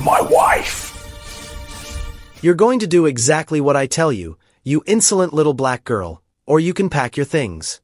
my wife. You're going to do exactly what I tell you, you insolent little black girl, or you can pack your things.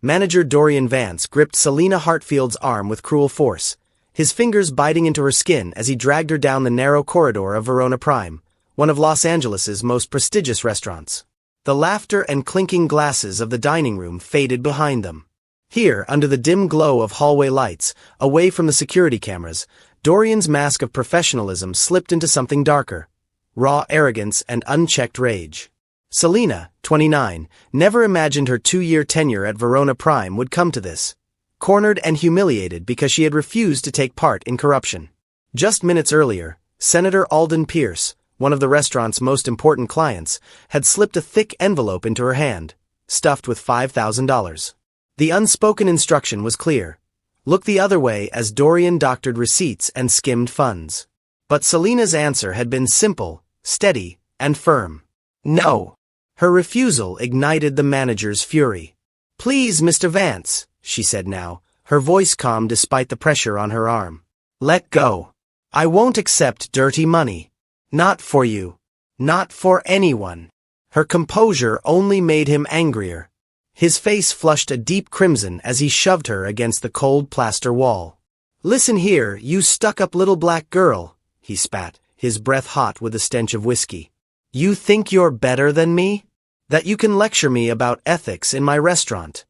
Manager Dorian Vance gripped Selena Hartfield's arm with cruel force, his fingers biting into her skin as he dragged her down the narrow corridor of Verona Prime, one of Los Angeles's most prestigious restaurants. The laughter and clinking glasses of the dining room faded behind them. Here, under the dim glow of hallway lights, away from the security cameras, Dorian's mask of professionalism slipped into something darker: raw arrogance and unchecked rage. Selena, 29, never imagined her 2-year tenure at Verona Prime would come to this. Cornered and humiliated because she had refused to take part in corruption. Just minutes earlier, Senator Alden Pierce, one of the restaurant's most important clients, had slipped a thick envelope into her hand, stuffed with $5,000. The unspoken instruction was clear: look the other way as Dorian doctored receipts and skimmed funds. But Selena's answer had been simple, steady, and firm. No. Her refusal ignited the manager's fury. "Please, Mr. Vance," she said now, her voice calm despite the pressure on her arm. "Let go. I won't accept dirty money. Not for you. Not for anyone." Her composure only made him angrier. His face flushed a deep crimson as he shoved her against the cold plaster wall. "Listen here, you stuck-up little black girl," he spat, his breath hot with the stench of whiskey. "You think you're better than me? That you can lecture me about ethics in my restaurant?"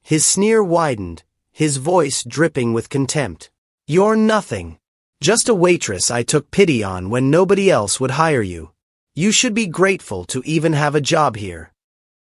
His sneer widened, his voice dripping with contempt. "You're nothing. Just a waitress I took pity on when nobody else would hire you. You should be grateful to even have a job here."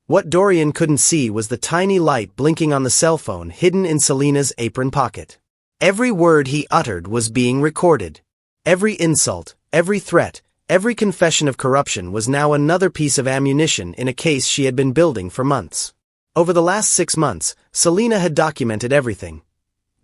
What Dorian couldn't see was the tiny light blinking on the cell phone hidden in Selena's apron pocket. Every word he uttered was being recorded. Every insult, every threat, every confession of corruption was now another piece of ammunition in a case she had been building for months. Over the last 6 months, Selena had documented everything.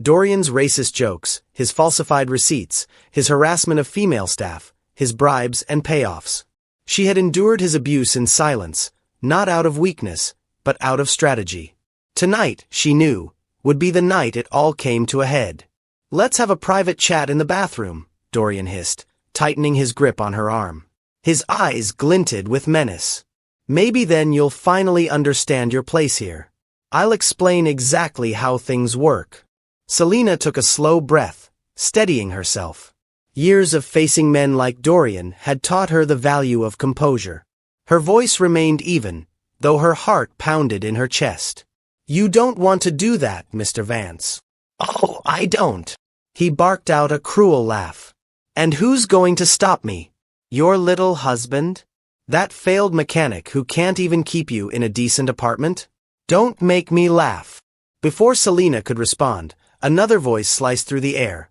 Dorian's racist jokes, his falsified receipts, his harassment of female staff, his bribes and payoffs. She had endured his abuse in silence, not out of weakness, but out of strategy. Tonight, she knew, would be the night it all came to a head. "Let's have a private chat in the bathroom," Dorian hissed, tightening his grip on her arm. His eyes glinted with menace. "Maybe then you'll finally understand your place here. I'll explain exactly how things work." Selena took a slow breath, steadying herself. Years of facing men like Dorian had taught her the value of composure. Her voice remained even, though her heart pounded in her chest. "You don't want to do that, Mr. Vance." "Oh, I don't." He barked out a cruel laugh. "And who's going to stop me? Your little husband? That failed mechanic who can't even keep you in a decent apartment? Don't make me laugh." Before Selena could respond, another voice sliced through the air.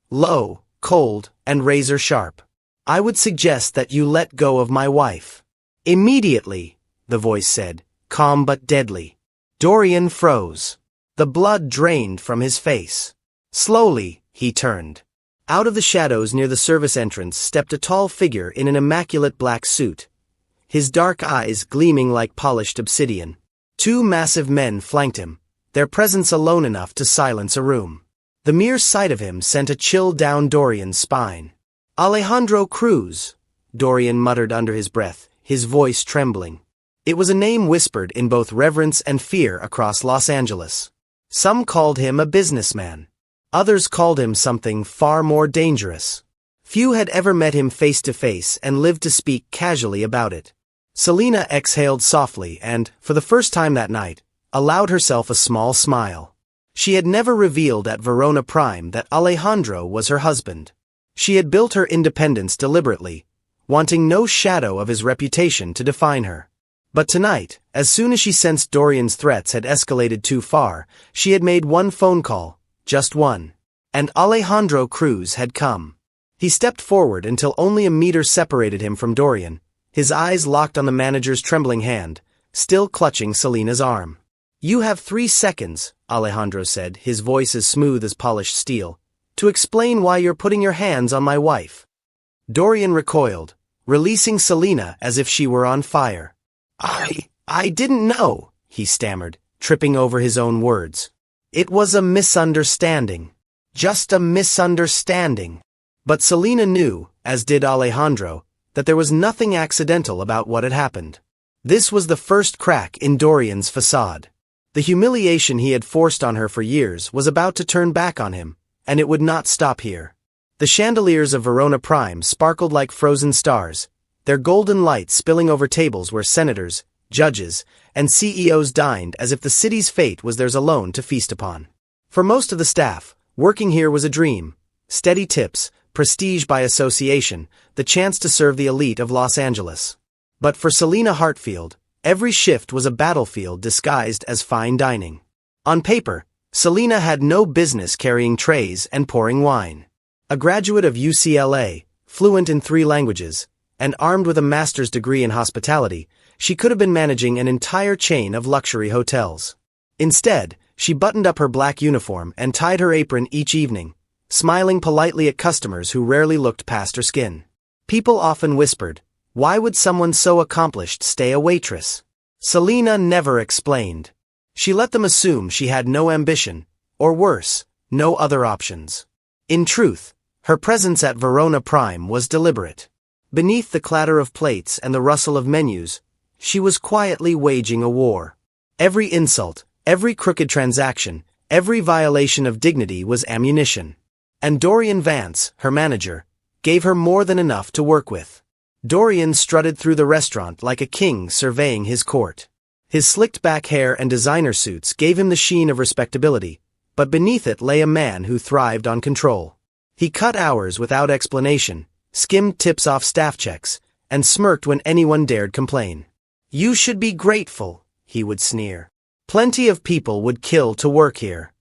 Low, cold, and razor-sharp. "I would suggest that you let go of my wife." "Immediately," the voice said, calm but deadly. Dorian froze. The blood drained from his face. Slowly, he turned. Out of the shadows near the service entrance stepped a tall figure in an immaculate black suit, his dark eyes gleaming like polished obsidian. 2 massive men flanked him, their presence alone enough to silence a room. The mere sight of him sent a chill down Dorian's spine. "Alejandro Cruz," Dorian muttered under his breath, his voice trembling. It was a name whispered in both reverence and fear across Los Angeles. Some called him a businessman. Others called him something far more dangerous. Few had ever met him face to face and lived to speak casually about it. Selena exhaled softly and, for the first time that night, allowed herself a small smile. She had never revealed at Verona Prime that Alejandro was her husband. She had built her independence deliberately, wanting no shadow of his reputation to define her. But tonight, as soon as she sensed Dorian's threats had escalated too far, she had made one phone call, just one. And Alejandro Cruz had come. He stepped forward until only a meter separated him from Dorian, his eyes locked on the manager's trembling hand, still clutching Selena's arm. "You have 3 seconds, Alejandro said, his voice as smooth as polished steel, "to explain why you're putting your hands on my wife." Dorian recoiled, releasing Selena as if she were on fire. I didn't know," he stammered, tripping over his own words. "It was a misunderstanding. Just a misunderstanding." But Selena knew, as did Alejandro, that there was nothing accidental about what had happened. This was the first crack in Dorian's facade. The humiliation he had forced on her for years was about to turn back on him, and it would not stop here. The chandeliers of Verona Prime sparkled like frozen stars, their golden light spilling over tables where senators, judges, and CEOs dined as if the city's fate was theirs alone to feast upon. For most of the staff, working here was a dream: steady tips, prestige by association, the chance to serve the elite of Los Angeles. But for Selena Hartfield, every shift was a battlefield disguised as fine dining. On paper, Selena had no business carrying trays and pouring wine. A graduate of UCLA, fluent in 3 languages, and armed with a master's degree in hospitality, she could have been managing an entire chain of luxury hotels. Instead, she buttoned up her black uniform and tied her apron each evening, smiling politely at customers who rarely looked past her skin. People often whispered, "Why would someone so accomplished stay a waitress?" Selena never explained. She let them assume she had no ambition, or worse, no other options. In truth, her presence at Verona Prime was deliberate. Beneath the clatter of plates and the rustle of menus, she was quietly waging a war. Every insult, every crooked transaction, every violation of dignity was ammunition. And Dorian Vance, her manager, gave her more than enough to work with. Dorian strutted through the restaurant like a king surveying his court. His slicked-back hair and designer suits gave him the sheen of respectability, but beneath it lay a man who thrived on control. He cut hours without explanation, skimmed tips off staff checks, and smirked when anyone dared complain. "You should be grateful," he would sneer. "Plenty of people would kill to work here."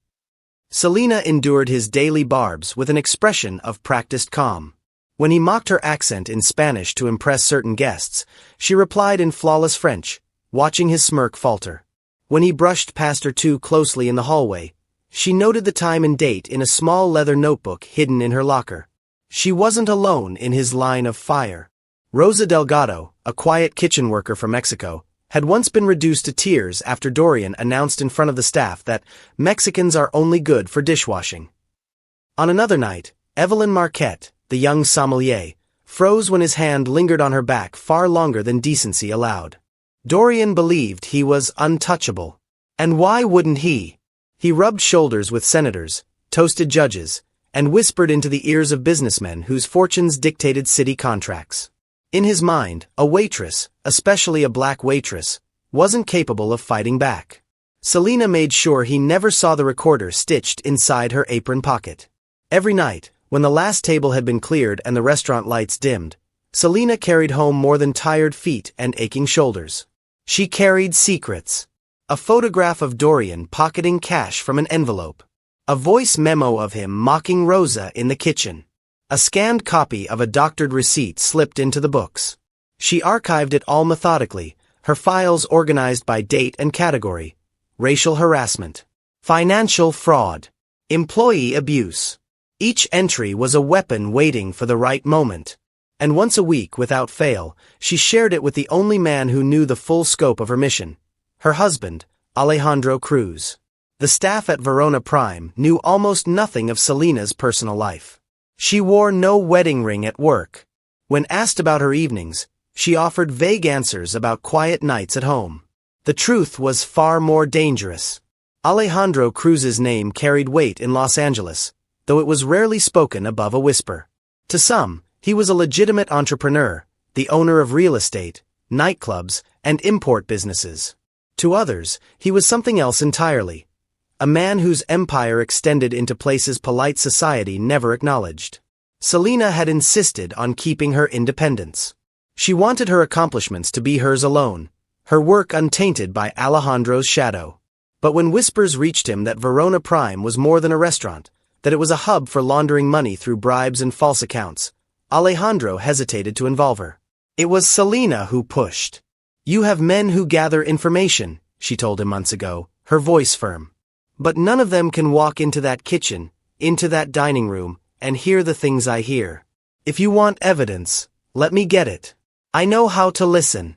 Selena endured his daily barbs with an expression of practiced calm. When he mocked her accent in Spanish to impress certain guests, she replied in flawless French, watching his smirk falter. When he brushed past her too closely in the hallway, she noted the time and date in a small leather notebook hidden in her locker. She wasn't alone in his line of fire. Rosa Delgado, a quiet kitchen worker from Mexico, had once been reduced to tears after Dorian announced in front of the staff that Mexicans are only good for dishwashing. On another night, Evelyn Marquette, the young sommelier, froze when his hand lingered on her back far longer than decency allowed. Dorian believed he was untouchable. And why wouldn't he? He rubbed shoulders with senators, toasted judges, and whispered into the ears of businessmen whose fortunes dictated city contracts. In his mind, a waitress, especially a black waitress, wasn't capable of fighting back. Selena made sure he never saw the recorder stitched inside her apron pocket. Every night, when the last table had been cleared and the restaurant lights dimmed, Selena carried home more than tired feet and aching shoulders. She carried secrets. A photograph of Dorian pocketing cash from an envelope. A voice memo of him mocking Rosa in the kitchen. A scanned copy of a doctored receipt slipped into the books. She archived it all methodically, her files organized by date and category: racial harassment, financial fraud, employee abuse. Each entry was a weapon waiting for the right moment. And once a week, without fail, she shared it with the only man who knew the full scope of her mission: her husband, Alejandro Cruz. The staff at Verona Prime knew almost nothing of Selena's personal life. She wore no wedding ring at work. When asked about her evenings, she offered vague answers about quiet nights at home. The truth was far more dangerous. Alejandro Cruz's name carried weight in Los Angeles, though it was rarely spoken above a whisper. To some, he was a legitimate entrepreneur, the owner of real estate, nightclubs, and import businesses. To others, he was something else entirely. A man whose empire extended into places polite society never acknowledged. Selena had insisted on keeping her independence. She wanted her accomplishments to be hers alone, her work untainted by Alejandro's shadow. But when whispers reached him that Verona Prime was more than a restaurant, that it was a hub for laundering money through bribes and false accounts, Alejandro hesitated to involve her. It was Selena who pushed. "You have men who gather information," she told him months ago, her voice firm. "But none of them can walk into that kitchen, into that dining room, and hear the things I hear. If you want evidence, let me get it. I know how to listen.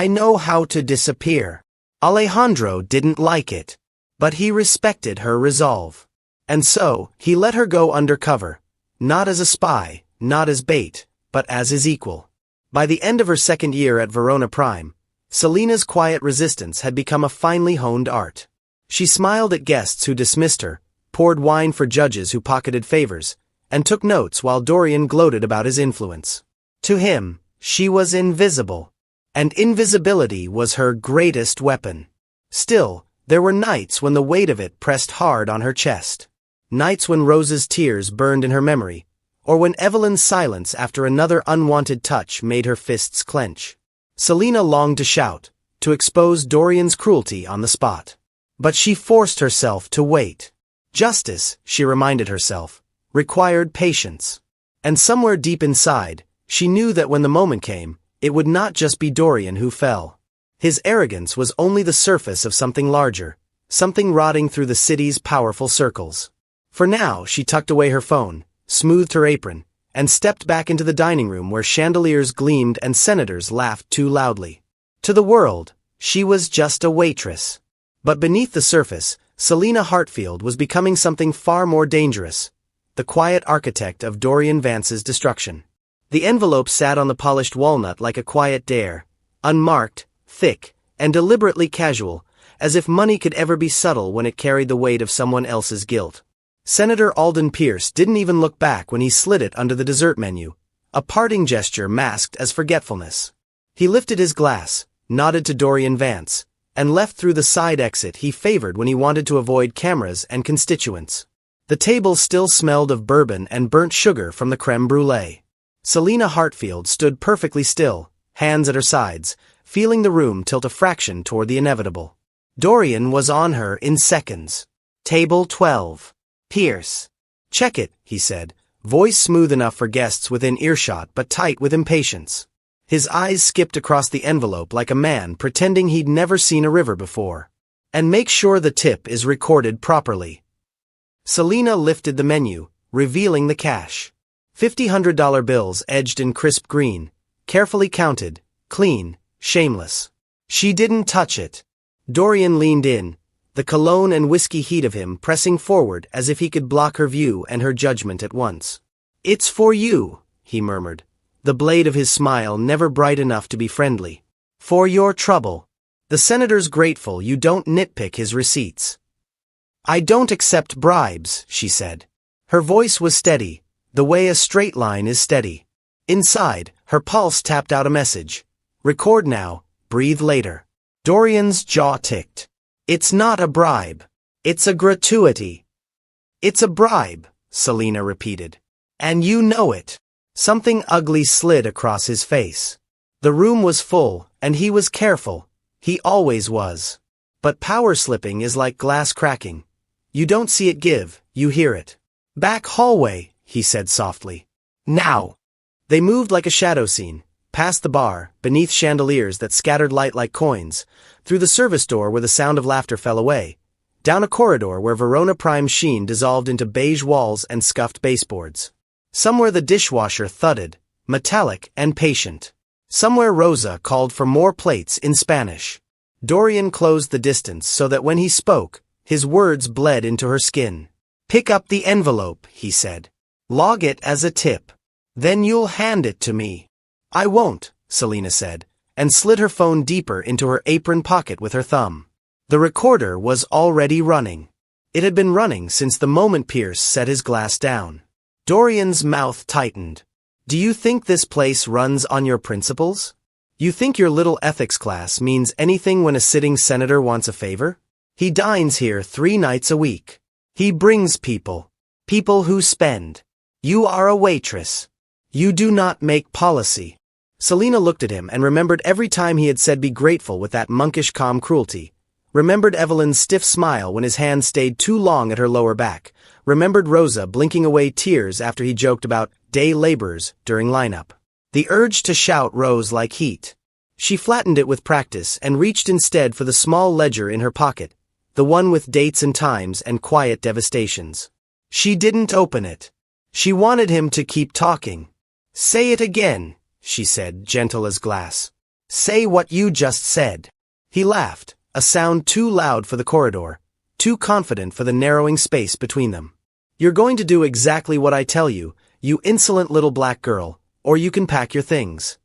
I know how to disappear." Alejandro didn't like it, but he respected her resolve. And so, he let her go undercover, not as a spy, not as bait, but as his equal. By the end of her second year at Verona Prime, Selena's quiet resistance had become a finely honed art. She smiled at guests who dismissed her, poured wine for judges who pocketed favors, and took notes while Dorian gloated about his influence. To him, she was invisible. And invisibility was her greatest weapon. Still, there were nights when the weight of it pressed hard on her chest. Nights when Rose's tears burned in her memory, or when Evelyn's silence after another unwanted touch made her fists clench. Selena longed to shout, to expose Dorian's cruelty on the spot. But she forced herself to wait. Justice, she reminded herself, required patience. And somewhere deep inside, she knew that when the moment came, it would not just be Dorian who fell. His arrogance was only the surface of something larger, something rotting through the city's powerful circles. For now, she tucked away her phone, smoothed her apron, and stepped back into the dining room where chandeliers gleamed and senators laughed too loudly. To the world, she was just a waitress. But beneath the surface, Selena Hartfield was becoming something far more dangerous, the quiet architect of Dorian Vance's destruction. The envelope sat on the polished walnut like a quiet dare, unmarked, thick, and deliberately casual, as if money could ever be subtle when it carried the weight of someone else's guilt. Senator Alden Pierce didn't even look back when he slid it under the dessert menu, a parting gesture masked as forgetfulness. He lifted his glass, nodded to Dorian Vance, and left through the side exit he favored when he wanted to avoid cameras and constituents. The table still smelled of bourbon and burnt sugar from the creme brulee. Selena Hartfield stood perfectly still, hands at her sides, feeling the room tilt a fraction toward the inevitable. Dorian was on her in seconds. Table 12. Pierce. Check it, he said, voice smooth enough for guests within earshot but tight with impatience. His eyes skipped across the envelope like a man pretending he'd never seen a river before. And make sure the tip is recorded properly. Selena lifted the menu, revealing the cash. $50 bills edged in crisp green, carefully counted, clean, shameless. She didn't touch it. Dorian leaned in, the cologne and whiskey heat of him pressing forward as if he could block her view and her judgment at once. "It's for you," he murmured, the blade of his smile never bright enough to be friendly. "For your trouble. The senator's grateful you don't nitpick his receipts." "I don't accept bribes," she said. Her voice was steady, the way a straight line is steady. Inside, her pulse tapped out a message. "Record now, breathe later." Dorian's jaw ticked. "It's not a bribe. It's a gratuity." "It's a bribe," Selena repeated. "And you know it." Something ugly slid across his face. The room was full, and he was careful. He always was. But power slipping is like glass cracking. You don't see it give, you hear it. "Back hallway," he said softly. "Now." They moved like a shadow scene, past the bar, beneath chandeliers that scattered light like coins, through the service door where the sound of laughter fell away, down a corridor where Verona Prime sheen dissolved into beige walls and scuffed baseboards. Somewhere the dishwasher thudded, metallic and patient. Somewhere Rosa called for more plates in Spanish. Dorian closed the distance so that when he spoke, his words bled into her skin. "Pick up the envelope," he said. "Log it as a tip. Then you'll hand it to me." "I won't," Selena said, and slid her phone deeper into her apron pocket with her thumb. The recorder was already running. It had been running since the moment Pierce set his glass down. Dorian's mouth tightened. "Do you think this place runs on your principles? You think your little ethics class means anything when a sitting senator wants a favor? He dines here 3 nights a week. He brings people. People who spend. You are a waitress. You do not make policy." Selena looked at him and remembered every time he had said be grateful with that monkish calm cruelty. Remembered Evelyn's stiff smile when his hand stayed too long at her lower back. Remembered Rosa blinking away tears after he joked about day laborers during lineup. The urge to shout rose like heat. She flattened it with practice and reached instead for the small ledger in her pocket, the one with dates and times and quiet devastations. She didn't open it. She wanted him to keep talking. "Say it again," she said, gentle as glass. "Say what you just said." He laughed, a sound too loud for the corridor, too confident for the narrowing space between them. "You're going to do exactly what I tell you. you insolent little black girl, or you can pack your things."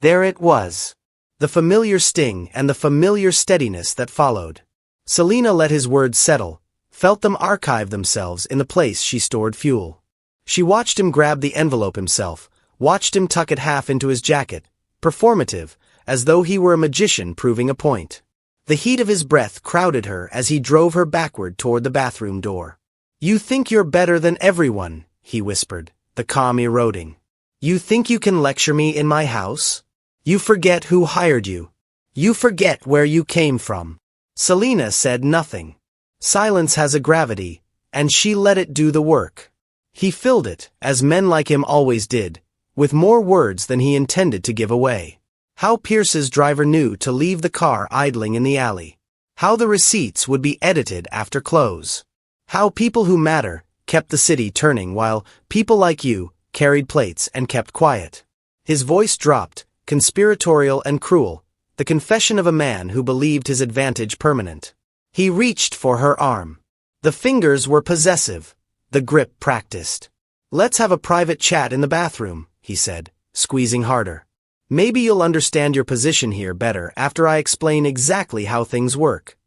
There it was. The familiar sting and the familiar steadiness that followed. Selena let his words settle, felt them archive themselves in the place she stored fuel. She watched him grab the envelope himself, watched him tuck it half into his jacket, performative, as though he were a magician proving a point. The heat of his breath crowded her as he drove her backward toward the bathroom door. "You think you're better than everyone," he whispered, the calm eroding. "You think you can lecture me in my house? You forget who hired you. You forget where you came from." Selena said nothing. Silence has a gravity, and she let it do the work. He filled it, as men like him always did, with more words than he intended to give away. How Pierce's driver knew to leave the car idling in the alley. How the receipts would be edited after close. How people who matter kept the city turning while people like you carried plates and kept quiet. His voice dropped, conspiratorial and cruel, the confession of a man who believed his advantage permanent. He reached for her arm. The fingers were possessive, the grip practiced. "Let's have a private chat in the bathroom," he said, squeezing harder. "Maybe you'll understand your position here better after I explain exactly how things work."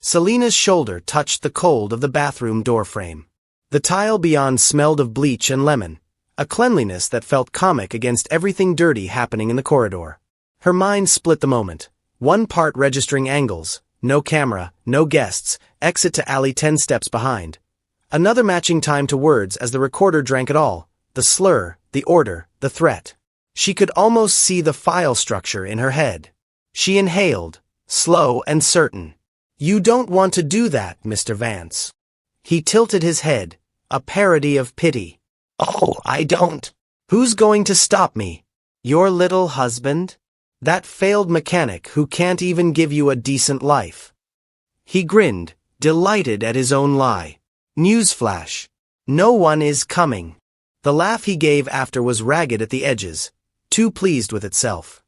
Selena's shoulder touched the cold of the bathroom doorframe. The tile beyond smelled of bleach and lemon, a cleanliness that felt comic against everything dirty happening in the corridor. Her mind split the moment, one part registering angles, no camera, no guests, exit to alley 10 steps behind. Another matching time to words as the recorder drank it all, the slur, the order, the threat. She could almost see the file structure in her head. She inhaled, slow and certain. "You don't want to do that, Mr. Vance." He tilted his head, a parody of pity. "Oh, I don't. Who's going to stop me? Your little husband? That failed mechanic who can't even give you a decent life." He grinned, delighted at his own lie. Newsflash. No one is coming. The laugh he gave after was ragged at the edges, too pleased with itself.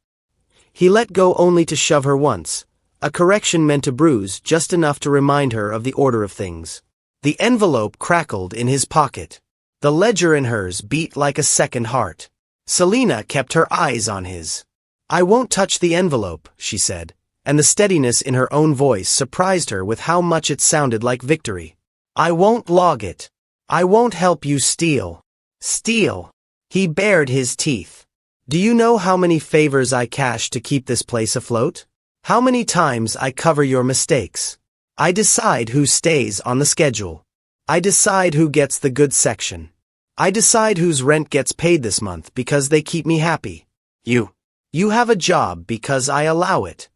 He let go only to shove her once, a correction meant to bruise just enough to remind her of the order of things. The envelope crackled in his pocket. The ledger in hers beat like a second heart. Selena kept her eyes on his. "I won't touch the envelope," she said, and the steadiness in her own voice surprised her with how much it sounded like victory. "I won't log it. I won't help you steal." Steal. He bared his teeth. "Do you know how many favors I cash to keep this place afloat? How many times I cover your mistakes? I decide who stays on the schedule. I decide who gets the good section. I decide whose rent gets paid this month because they keep me happy. You have a job because I allow it."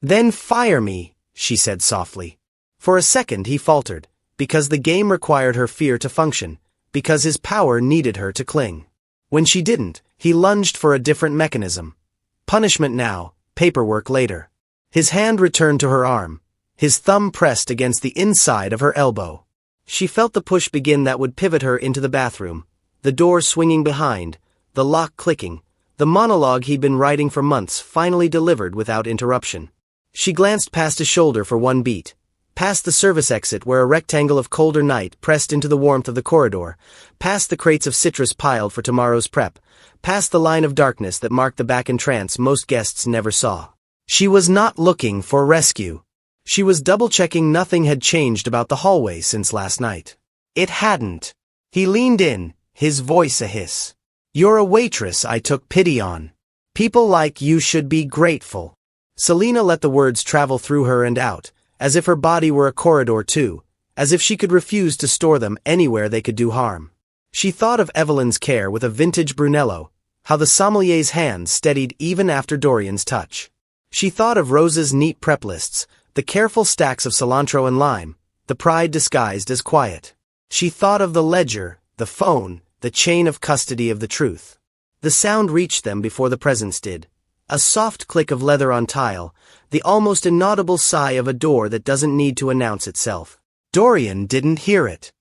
"Then fire me," she said softly. For a second he faltered, because the game required her fear to function, because his power needed her to cling. When she didn't, he lunged for a different mechanism. Punishment now, paperwork later. His hand returned to her arm, his thumb pressed against the inside of her elbow. She felt the push begin that would pivot her into the bathroom, the door swinging behind, the lock clicking, the monologue he'd been writing for months finally delivered without interruption. She glanced past his shoulder for one beat, past the service exit where a rectangle of colder night pressed into the warmth of the corridor, past the crates of citrus piled for tomorrow's prep, past the line of darkness that marked the back entrance most guests never saw. She was not looking for rescue. She was double-checking nothing had changed about the hallway since last night. It hadn't. He leaned in, his voice a hiss. "You're a waitress I took pity on. People like you should be grateful." Selena let the words travel through her and out, as if her body were a corridor too, as if she could refuse to store them anywhere they could do harm. She thought of Evelyn's care with a vintage Brunello, how the sommelier's hand steadied even after Dorian's touch. She thought of Rose's neat prep lists, the careful stacks of cilantro and lime, the pride disguised as quiet. She thought of the ledger, the phone, the chain of custody of the truth. The sound reached them before the presence did. A soft click of leather on tile, the almost inaudible sigh of a door that doesn't need to announce itself. Dorian didn't hear it.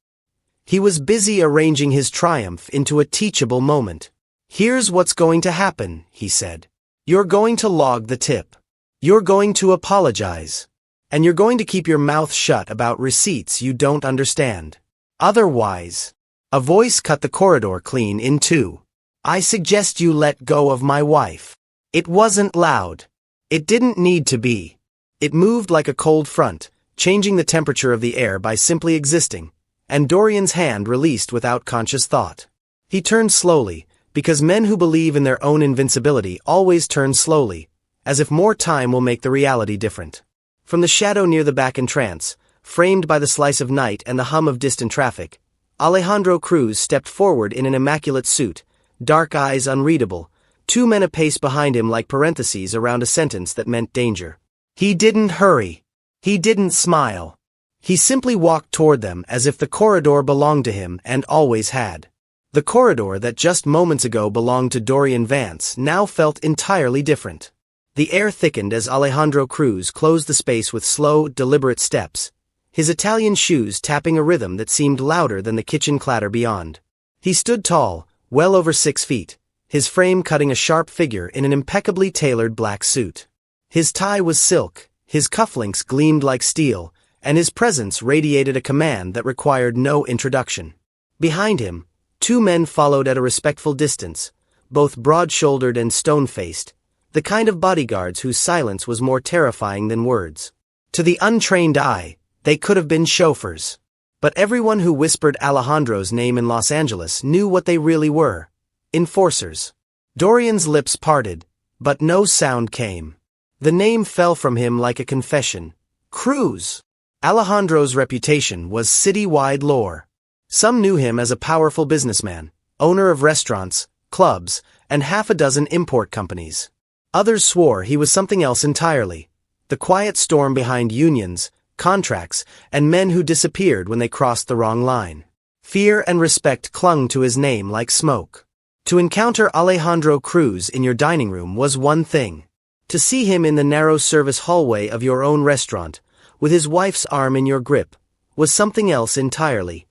He was busy arranging his triumph into a teachable moment. "Here's what's going to happen," he said. "You're going to log the tip. You're going to apologize. And you're going to keep your mouth shut about receipts you don't understand. Otherwise, A voice cut the corridor clean in two. "I suggest you let go of my wife." It wasn't loud. It didn't need to be. It moved like a cold front, changing the temperature of the air by simply existing, and Dorian's hand released without conscious thought. He turned slowly, because men who believe in their own invincibility always turn slowly, as if more time will make the reality different. From the shadow near the back entrance, framed by the slice of night and the hum of distant traffic, Alejandro Cruz stepped forward in an immaculate suit, dark eyes unreadable, two men a pace behind him like parentheses around a sentence that meant danger. He didn't hurry. He didn't smile. He simply walked toward them as if the corridor belonged to him and always had. The corridor that just moments ago belonged to Dorian Vance now felt entirely different. The air thickened as Alejandro Cruz closed the space with slow, deliberate steps, his Italian shoes tapping a rhythm that seemed louder than the kitchen clatter beyond. He stood tall, well over 6 feet, his frame cutting a sharp figure in an impeccably tailored black suit. His tie was silk, his cufflinks gleamed like steel, and his presence radiated a command that required no introduction. Behind him, 2 men followed at a respectful distance, both broad-shouldered and stone-faced, the kind of bodyguards whose silence was more terrifying than words. To the untrained eye, they could have been chauffeurs. But everyone who whispered Alejandro's name in Los Angeles knew what they really were: enforcers. Dorian's lips parted, but no sound came. The name fell from him like a confession. Cruz. Alejandro's reputation was city-wide lore. Some knew him as a powerful businessman, owner of restaurants, clubs, and half a dozen import companies. Others swore he was something else entirely: the quiet storm behind unions, contracts, and men who disappeared when they crossed the wrong line. Fear and respect clung to his name like smoke. To encounter Alejandro Cruz in your dining room was one thing. To see him in the narrow service hallway of your own restaurant, with his wife's arm in your grip, was something else entirely.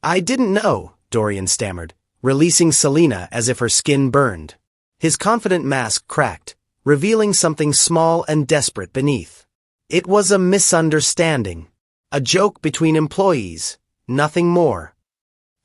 I didn't know," Dorian stammered, releasing Selena as if her skin burned. His confident mask cracked, revealing something small and desperate beneath. It was a misunderstanding. A joke between employees, nothing more.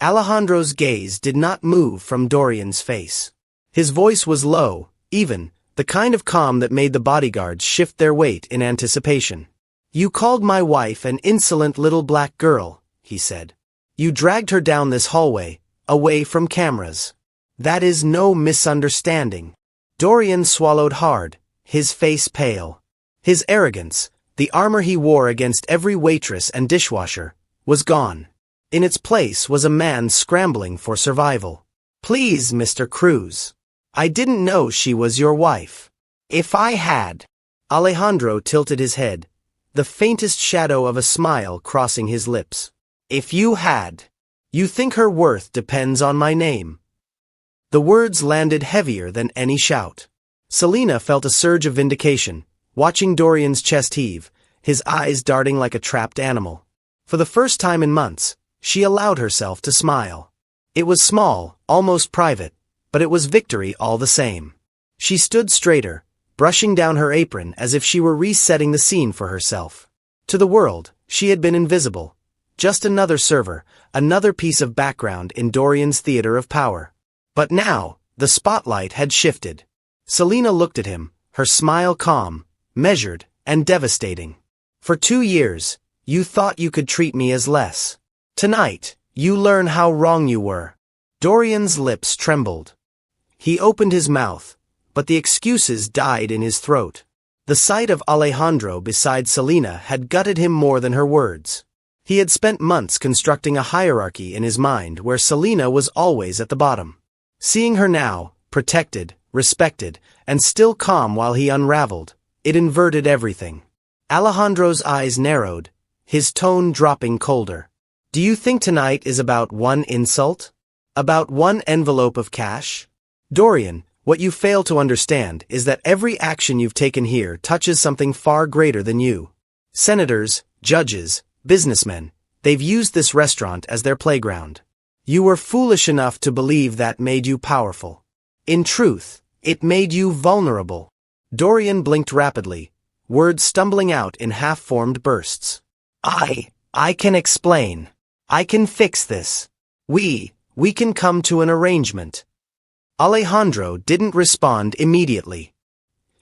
Alejandro's gaze did not move from Dorian's face. His voice was low, even, the kind of calm that made the bodyguards shift their weight in anticipation. "You called my wife an insolent little black girl," he said. "You dragged her down this hallway, away from cameras. That is no misunderstanding." Dorian swallowed hard, his face pale. His arrogance, the armor he wore against every waitress and dishwasher, was gone. In its place was a man scrambling for survival. "Please, Mr. Cruz. I didn't know she was your wife." "If I had..." Alejandro tilted his head, the faintest shadow of a smile crossing his lips. "If you had. You think her worth depends on my name." The words landed heavier than any shout. Selena felt a surge of vindication, watching Dorian's chest heave, his eyes darting like a trapped animal. For the first time in months, she allowed herself to smile. It was small, almost private, but it was victory all the same. She stood straighter, brushing down her apron as if she were resetting the scene for herself. To the world, she had been invisible. Just another server, another piece of background in Dorian's theater of power. But now, the spotlight had shifted. Selena looked at him, her smile calm, measured, and devastating. "For 2 years, you thought you could treat me as less. Tonight, you learn how wrong you were." Dorian's lips trembled. He opened his mouth, but the excuses died in his throat. The sight of Alejandro beside Selena had gutted him more than her words. He had spent months constructing a hierarchy in his mind where Selena was always at the bottom. Seeing her now, protected, respected, and still calm while he unraveled, it inverted everything. Alejandro's eyes narrowed, his tone dropping colder. "Do you think tonight is about one insult? About one envelope of cash? Dorian, what you fail to understand is that every action you've taken here touches something far greater than you. Senators, judges, businessmen, they've used this restaurant as their playground. You were foolish enough to believe that made you powerful. In truth, it made you vulnerable." Dorian blinked rapidly, words stumbling out in half-formed bursts. I can explain. I can fix this. We can come to an arrangement. Alejandro didn't respond immediately.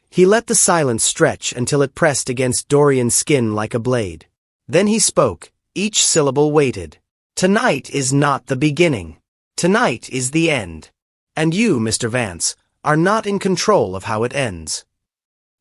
He let the silence stretch until it pressed against Dorian's skin like a blade. Then he spoke, each syllable weighted. Tonight is not the beginning. Tonight is the end. And you, Mr. Vance, are not in control of how it ends.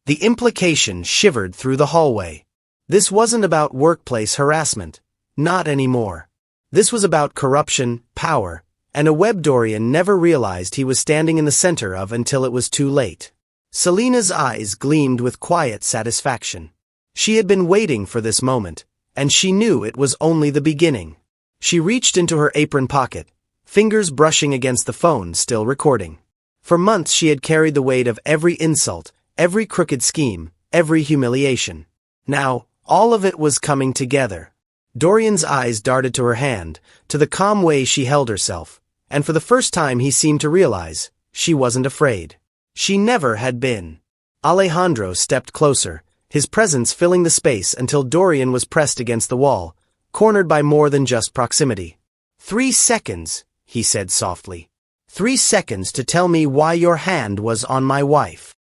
The implication shivered through the hallway. This wasn't about workplace harassment. Not anymore. This was about corruption, power, and a web Dorian never realized he was standing in the center of until it was too late. Selena's eyes gleamed with quiet satisfaction. She had been waiting for this moment, and she knew it was only the beginning. She reached into her apron pocket, fingers brushing against the phone still recording. For months she had carried the weight of every insult, every crooked scheme, every humiliation. Now, all of it was coming together. Dorian's eyes darted to her hand, to the calm way she held herself, and for the first time he seemed to realize, she wasn't afraid. She never had been. Alejandro stepped closer, his presence filling the space until Dorian was pressed against the wall, cornered by more than just proximity. 3 seconds, he said softly. 3 seconds to tell me why your hand was on my wife.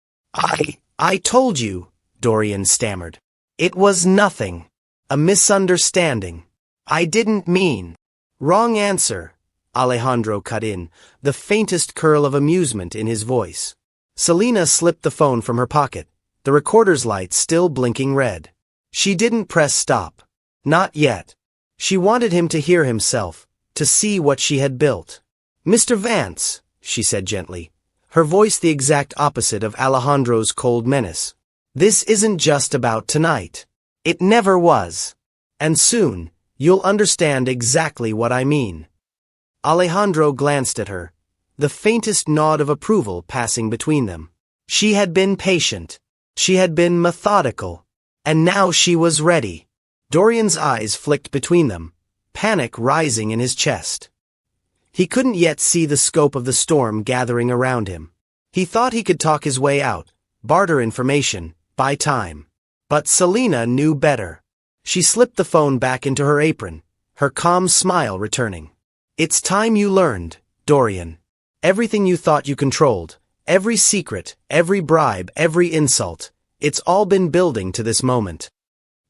I told you, Dorian stammered. It was nothing. A misunderstanding. I didn't mean. Wrong answer, Alejandro cut in, the faintest curl of amusement in his voice. Selena slipped the phone from her pocket, the recorder's light still blinking red. She didn't press stop. Not yet. She wanted him to hear himself, to see what she had built. Mr. Vance, she said gently, her voice the exact opposite of Alejandro's cold menace. This isn't just about tonight. It never was. And soon, you'll understand exactly what I mean. Alejandro glanced at her, the faintest nod of approval passing between them. She had been patient. She had been methodical. And now she was ready. Dorian's eyes flicked between them, panic rising in his chest. He couldn't yet see the scope of the storm gathering around him. He thought he could talk his way out, barter information, buy time. But Selena knew better. She slipped the phone back into her apron, her calm smile returning. It's time you learned, Dorian. Everything you thought you controlled, every secret, every bribe, every insult, it's all been building to this moment.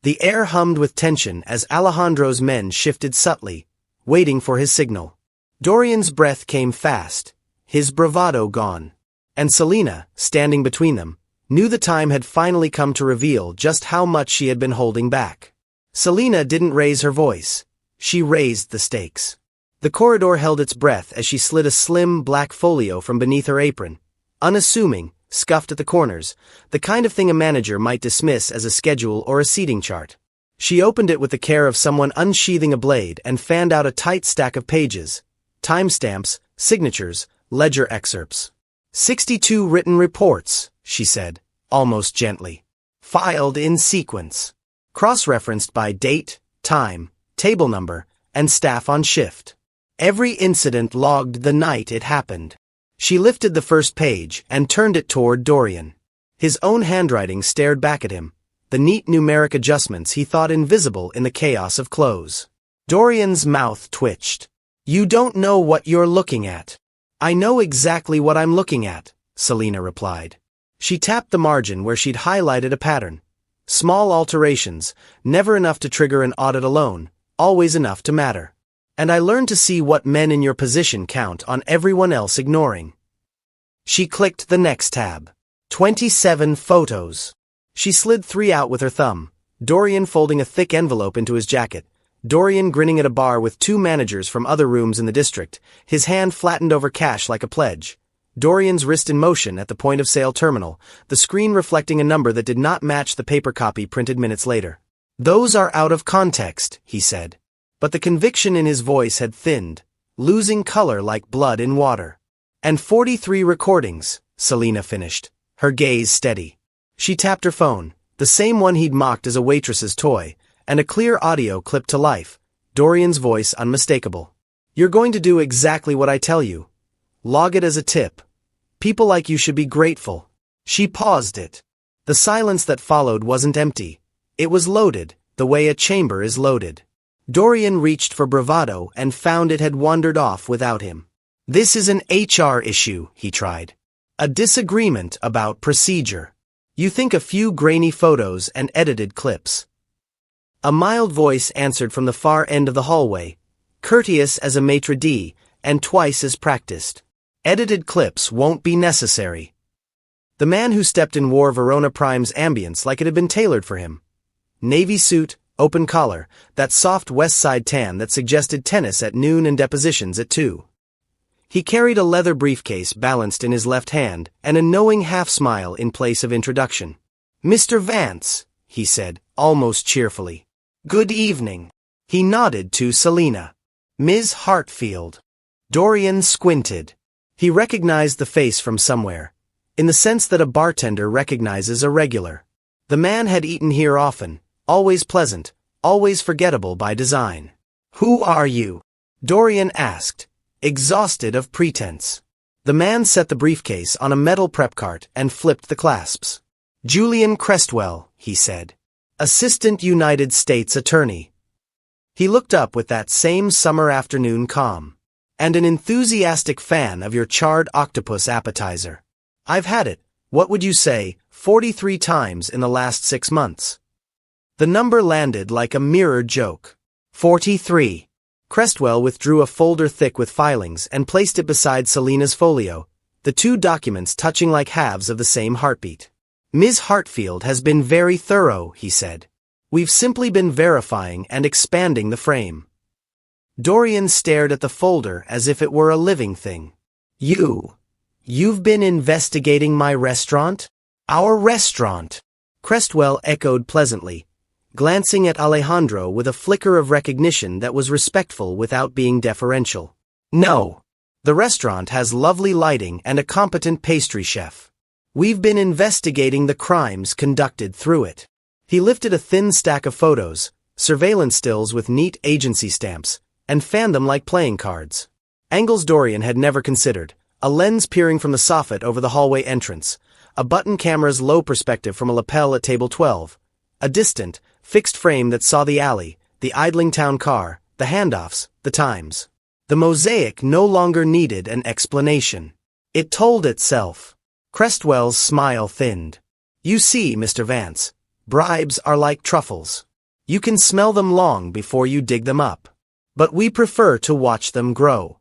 The air hummed with tension as Alejandro's men shifted subtly, waiting for his signal. Dorian's breath came fast, his bravado gone. And Selena, standing between them, knew the time had finally come to reveal just how much she had been holding back. Selena didn't raise her voice. She raised the stakes. The corridor held its breath as she slid a slim, black folio from beneath her apron. Unassuming, scuffed at the corners, the kind of thing a manager might dismiss as a schedule or a seating chart. She opened it with the care of someone unsheathing a blade and fanned out a tight stack of pages. Timestamps, signatures, ledger excerpts. 62 written reports, she said, almost gently. Filed in sequence. Cross-referenced by date, time, table number, and staff on shift. Every incident logged the night it happened. She lifted the first page and turned it toward Dorian. His own handwriting stared back at him, the neat numeric adjustments he thought invisible in the chaos of close. Dorian's mouth twitched. You don't know what you're looking at. I know exactly what I'm looking at, Selena replied. She tapped the margin where she'd highlighted a pattern. Small alterations, never enough to trigger an audit alone, always enough to matter. And I learned to see what men in your position count on everyone else ignoring. She clicked the next tab. 27 photos. She slid 3 out with her thumb, Dorian folding a thick envelope into his jacket, Dorian grinning at a bar with 2 managers from other rooms in the district, his hand flattened over cash like a pledge. Dorian's wrist in motion at the point-of-sale terminal, the screen reflecting a number that did not match the paper copy printed minutes later. Those are out of context, he said. But the conviction in his voice had thinned, losing color like blood in water. And 43 recordings, Selena finished, her gaze steady. She tapped her phone, the same one he'd mocked as a waitress's toy, and a clear audio clipped to life, Dorian's voice unmistakable. You're going to do exactly what I tell you. Log it as a tip. People like you should be grateful. She paused it. The silence that followed wasn't empty. It was loaded, the way a chamber is loaded. Dorian reached for bravado and found it had wandered off without him. "This is an HR issue," he tried. "A disagreement about procedure. You think a few grainy photos and edited clips." A mild voice answered from the far end of the hallway, courteous as a maitre d', and twice as practiced. "Edited clips won't be necessary." The man who stepped in wore Verona Prime's ambience like it had been tailored for him. Navy suit, open collar, that soft West Side tan that suggested tennis at noon and depositions at 2. He carried a leather briefcase balanced in his left hand and a knowing half-smile in place of introduction. "Mr. Vance," he said, almost cheerfully. "Good evening." He nodded to Selena. "Ms. Hartfield." Dorian squinted. He recognized the face from somewhere, in the sense that a bartender recognizes a regular. The man had eaten here often, always pleasant, always forgettable by design. "Who are you?" Dorian asked, exhausted of pretense. The man set the briefcase on a metal prep cart and flipped the clasps. "Julian Crestwell," he said. "Assistant United States Attorney." He looked up with that same summer afternoon calm. "And an enthusiastic fan of your charred octopus appetizer. I've had it, what would you say, 43 times in the last 6 months." The number landed like a mirror joke. 43. Crestwell withdrew a folder thick with filings and placed it beside Selena's folio, the two documents touching like halves of the same heartbeat. "Ms. Hartfield has been very thorough," he said. "We've simply been verifying and expanding the frame." Dorian stared at the folder as if it were a living thing. You've been investigating my restaurant?" "Our restaurant," Crestwell echoed pleasantly, glancing at Alejandro with a flicker of recognition that was respectful without being deferential. "No. The restaurant has lovely lighting and a competent pastry chef. We've been investigating the crimes conducted through it." He lifted a thin stack of photos, surveillance stills with neat agency stamps, and fanned them like playing cards. Angles Dorian had never considered, a lens peering from the soffit over the hallway entrance, a button camera's low perspective from a lapel at table 12, a distant, fixed frame that saw the alley, the idling town car, the handoffs, the times. The mosaic no longer needed an explanation. It told itself. Crestwell's smile thinned. "You see, Mr. Vance, bribes are like truffles. You can smell them long before you dig them up. But we prefer to watch them grow."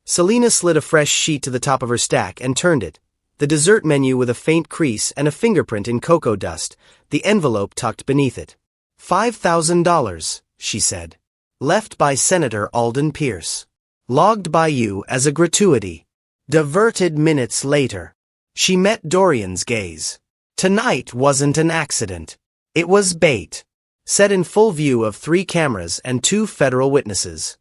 Selena slid a fresh sheet to the top of her stack and turned it, the dessert menu with a faint crease and a fingerprint in cocoa dust, the envelope tucked beneath it. $5,000, she said. "Left by Senator Alden Pierce. Logged by you as a gratuity." Diverted minutes later. She met Dorian's gaze. Tonight wasn't an accident. It was bait. Set in full view of 3 cameras and 2 federal witnesses.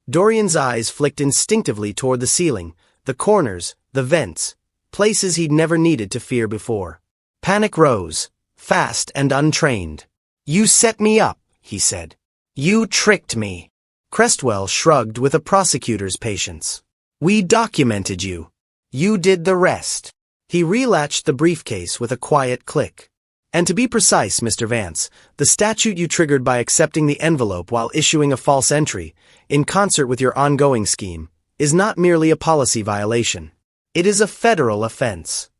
Dorian's eyes flicked instinctively toward the ceiling, the corners, the vents, places he'd never needed to fear before. Panic rose, fast and untrained. "You set me up," he said. "You tricked me." Crestwell shrugged with a prosecutor's patience. "We documented you. You did the rest." He relatched the briefcase with a quiet click. "And to be precise, Mr. Vance, the statute you triggered by accepting the envelope while issuing a false entry, in concert with your ongoing scheme, is not merely a policy violation. It is a federal offense."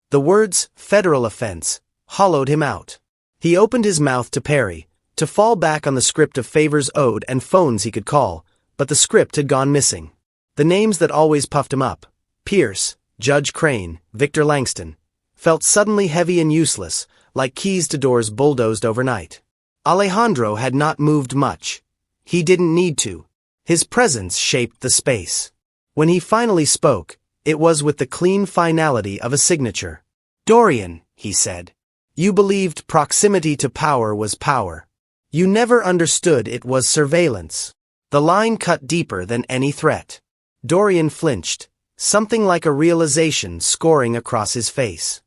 The words, "federal offense," hollowed him out. He opened his mouth to parry, to fall back on the script of favors owed and phones he could call, but the script had gone missing. The names that always puffed him up, Pierce, Judge Crane, Victor Langston, felt suddenly heavy and useless, like keys to doors bulldozed overnight. Alejandro had not moved much. He didn't need to. His presence shaped the space. When he finally spoke, it was with the clean finality of a signature. "Dorian," he said, "you believed proximity to power was power. You never understood it was surveillance." The line cut deeper than any threat. Dorian flinched, something like a realization scoring across his face.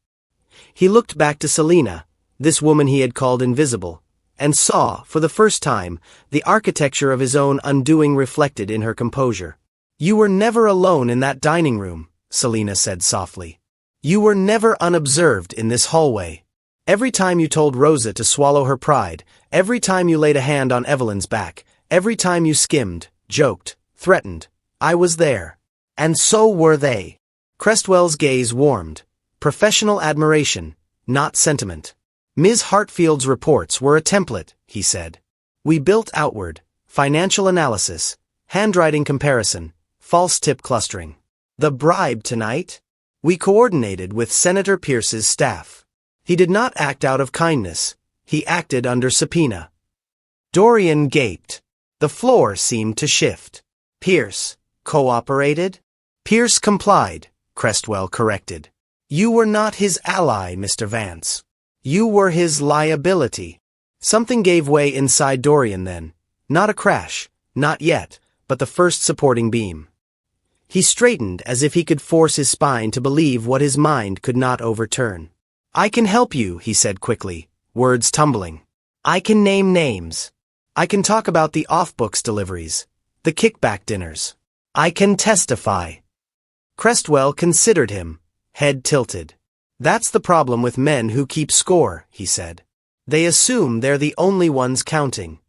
He looked back to Selena, this woman he had called invisible, and saw, for the first time, the architecture of his own undoing reflected in her composure. "You were never alone in that dining room," Selena said softly. "You were never unobserved in this hallway. Every time you told Rosa to swallow her pride, every time you laid a hand on Evelyn's back, every time you skimmed, joked, threatened, I was there. And so were they. Crestwell's gaze warmed. Professional admiration, not sentiment. Ms. Hartfield's reports were a template, he said. We built outward, financial analysis, handwriting comparison, false tip clustering. The bribe tonight? We coordinated with Senator Pierce's staff. He did not act out of kindness. He acted under subpoena. Dorian gaped. The floor seemed to shift. Pierce cooperated? Pierce complied, Crestwell corrected. You were not his ally, Mr. Vance. You were his liability. Something gave way inside Dorian then. Not a crash, not yet, but the first supporting beam. He straightened as if he could force his spine to believe what his mind could not overturn. I can help you, he said quickly, words tumbling. I can name names. I can talk about the off-books deliveries, the kickback dinners. I can testify. Crestwell considered him, head tilted. That's the problem with men who keep score, he said. They assume they're the only ones counting.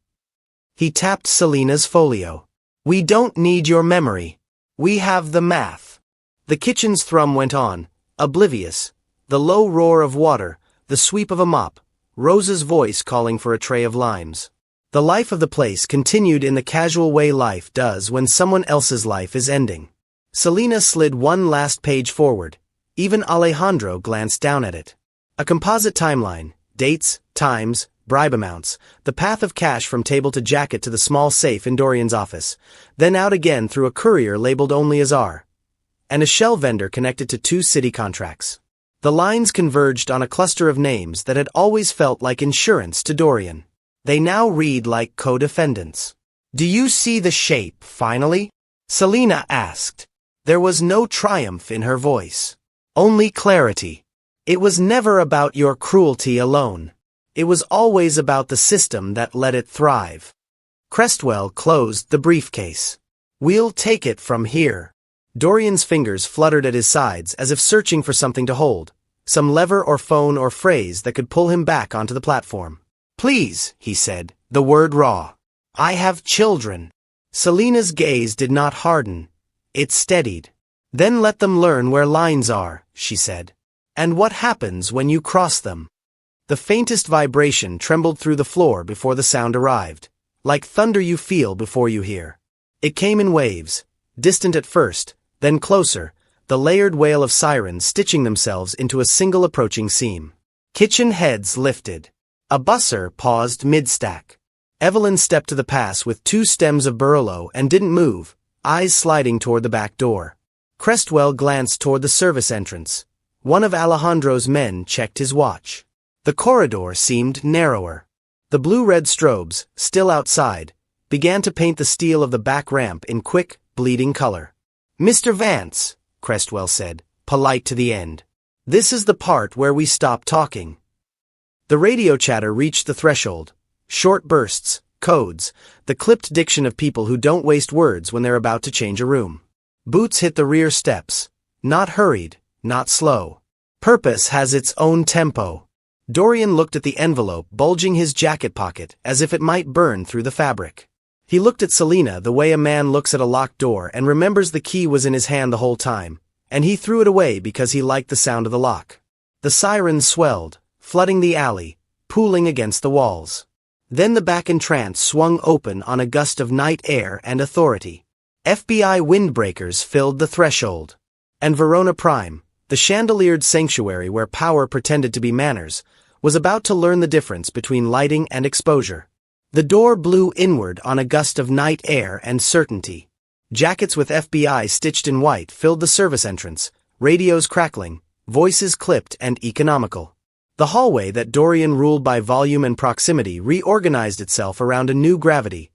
He tapped Selena's folio. We don't need your memory. We have the math. The kitchen's thrum went on, oblivious. The low roar of water, the sweep of a mop, Rosa's voice calling for a tray of limes. The life of the place continued in the casual way life does when someone else's life is ending. Selena slid one last page forward. Even Alejandro glanced down at it. A composite timeline, dates, times, bribe amounts, the path of cash from table to jacket to the small safe in Dorian's office, then out again through a courier labeled only as R. And a shell vendor connected to 2 city contracts. The lines converged on a cluster of names that had always felt like insurance to Dorian. They now read like co-defendants. Do you see the shape, finally? Selena asked. There was no triumph in her voice. Only clarity. It was never about your cruelty alone. It was always about the system that let it thrive. Crestwell closed the briefcase. We'll take it from here. Dorian's fingers fluttered at his sides as if searching for something to hold, some lever or phone or phrase that could pull him back onto the platform. Please, he said, the word raw. I have children. Selena's gaze did not harden. It steadied. Then let them learn where lines are, she said. And what happens when you cross them. The faintest vibration trembled through the floor before the sound arrived, like thunder you feel before you hear. It came in waves, distant at first, then closer, the layered wail of sirens stitching themselves into a single approaching seam. Kitchen heads lifted. A busser paused mid-stack. Evelyn stepped to the pass with 2 stems of Barolo and didn't move, eyes sliding toward the back door. Crestwell glanced toward the service entrance. One of Alejandro's men checked his watch. The corridor seemed narrower. The blue-red strobes, still outside, began to paint the steel of the back ramp in quick, bleeding color. Mr. Vance, Crestwell said, polite to the end. This is the part where we stop talking. The radio chatter reached the threshold. Short bursts, codes, the clipped diction of people who don't waste words when they're about to change a room. Boots hit the rear steps. Not hurried, not slow. Purpose has its own tempo. Dorian looked at the envelope bulging his jacket pocket as if it might burn through the fabric. He looked at Selena the way a man looks at a locked door and remembers the key was in his hand the whole time, and he threw it away because he liked the sound of the lock. The sirens swelled, flooding the alley, pooling against the walls. Then the back entrance swung open on a gust of night air and authority. FBI windbreakers filled the threshold. And Verona Prime, the chandeliered sanctuary where power pretended to be manners, was about to learn the difference between lighting and exposure. The door blew inward on a gust of night air and certainty. Jackets with FBI stitched in white filled the service entrance, radios crackling, voices clipped and economical. The hallway that Dorian ruled by volume and proximity reorganized itself around a new gravity.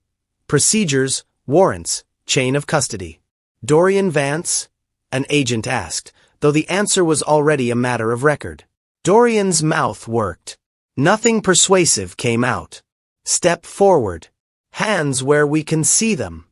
Procedures, warrants, chain of custody. Dorian Vance? An agent asked, though the answer was already a matter of record. Dorian's mouth worked. Nothing persuasive came out. Step forward. Hands where we can see them.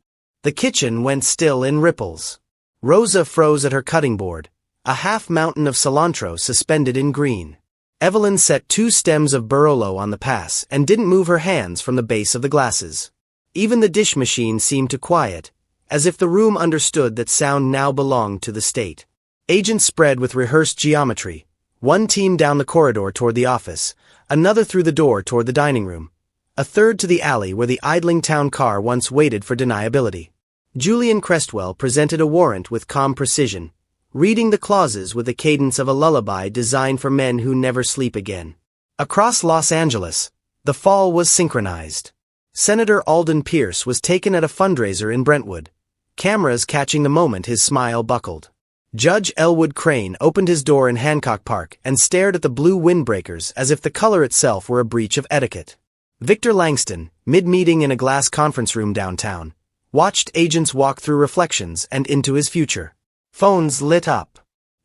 The kitchen went still in ripples. Rosa froze at her cutting board, a half mountain of cilantro suspended in green. Evelyn set 2 stems of Barolo on the pass and didn't move her hands from the base of the glasses. Even the dish machine seemed to quiet, as if the room understood that sound now belonged to the state. Agents spread with rehearsed geometry, one team down the corridor toward the office, another through the door toward the dining room, a third to the alley where the idling town car once waited for deniability. Julian Crestwell presented a warrant with calm precision, reading the clauses with the cadence of a lullaby designed for men who never sleep again. Across Los Angeles, the fall was synchronized. Senator Alden Pierce was taken at a fundraiser in Brentwood, cameras catching the moment his smile buckled. Judge Elwood Crane opened his door in Hancock Park and stared at the blue windbreakers as if the color itself were a breach of etiquette. Victor Langston, mid-meeting in a glass conference room downtown, watched agents walk through reflections and into his future. Phones lit up.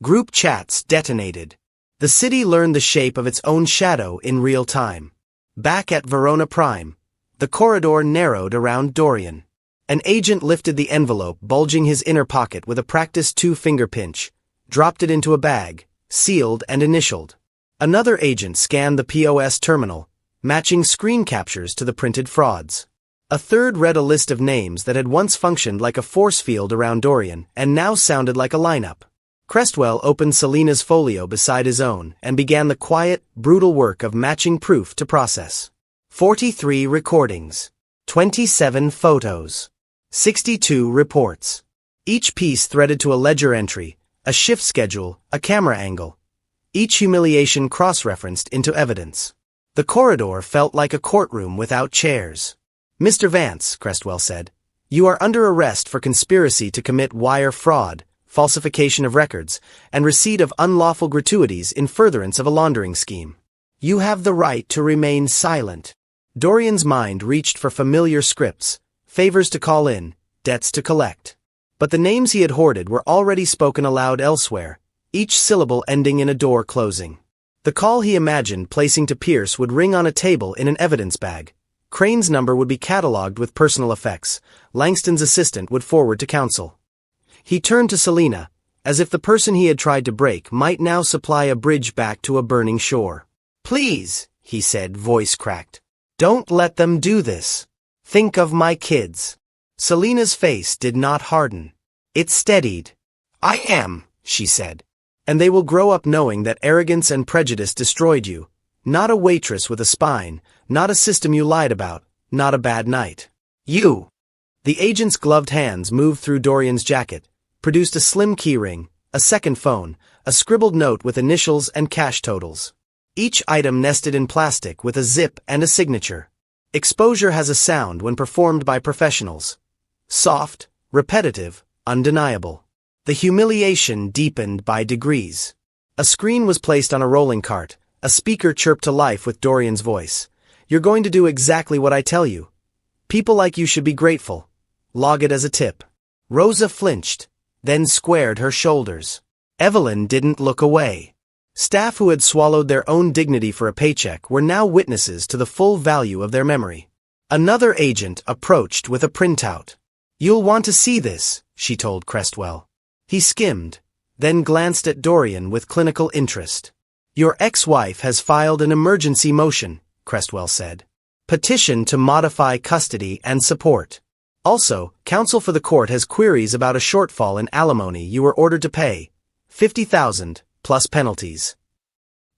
Group chats detonated. The city learned the shape of its own shadow in real time. Back at Verona Prime, the corridor narrowed around Dorian. An agent lifted the envelope bulging his inner pocket with a practiced 2-finger pinch, dropped it into a bag, sealed and initialed. Another agent scanned the POS terminal, matching screen captures to the printed frauds. A third read a list of names that had once functioned like a force field around Dorian and now sounded like a lineup. Crestwell opened Selena's folio beside his own and began the quiet, brutal work of matching proof to process. 43 recordings. 27 photos. 62 reports. Each piece threaded to a ledger entry, a shift schedule, a camera angle. Each humiliation cross-referenced into evidence. The corridor felt like a courtroom without chairs. "Mr. Vance," Crestwell said, "you are under arrest for conspiracy to commit wire fraud, falsification of records, and receipt of unlawful gratuities in furtherance of a laundering scheme. You have the right to remain silent." Dorian's mind reached for familiar scripts, favors to call in, debts to collect. But the names he had hoarded were already spoken aloud elsewhere, each syllable ending in a door closing. The call he imagined placing to Pierce would ring on a table in an evidence bag. Crane's number would be catalogued with personal effects. Langston's assistant would forward to counsel. He turned to Selena, as if the person he had tried to break might now supply a bridge back to a burning shore. "Please," he said, voice cracked. "Don't let them do this. Think of my kids." Selena's face did not harden. It steadied. "I am," she said. "And they will grow up knowing that arrogance and prejudice destroyed you. Not a waitress with a spine, not a system you lied about, not a bad night. You." The agent's gloved hands moved through Dorian's jacket, produced a slim keyring, a second phone, a scribbled note with initials and cash totals. Each item nested in plastic with a zip and a signature. Exposure has a sound when performed by professionals. Soft, repetitive, undeniable. The humiliation deepened by degrees. A screen was placed on a rolling cart. A speaker chirped to life with Dorian's voice. "You're going to do exactly what I tell you. People like you should be grateful. Log it as a tip." Rosa flinched, then squared her shoulders. Evelyn didn't look away. Staff who had swallowed their own dignity for a paycheck were now witnesses to the full value of their memory. Another agent approached with a printout. "You'll want to see this," she told Crestwell. He skimmed, then glanced at Dorian with clinical interest. "Your ex-wife has filed an emergency motion," Crestwell said. "Petition to modify custody and support. Also, counsel for the court has queries about a shortfall in alimony you were ordered to pay. 50,000, plus penalties."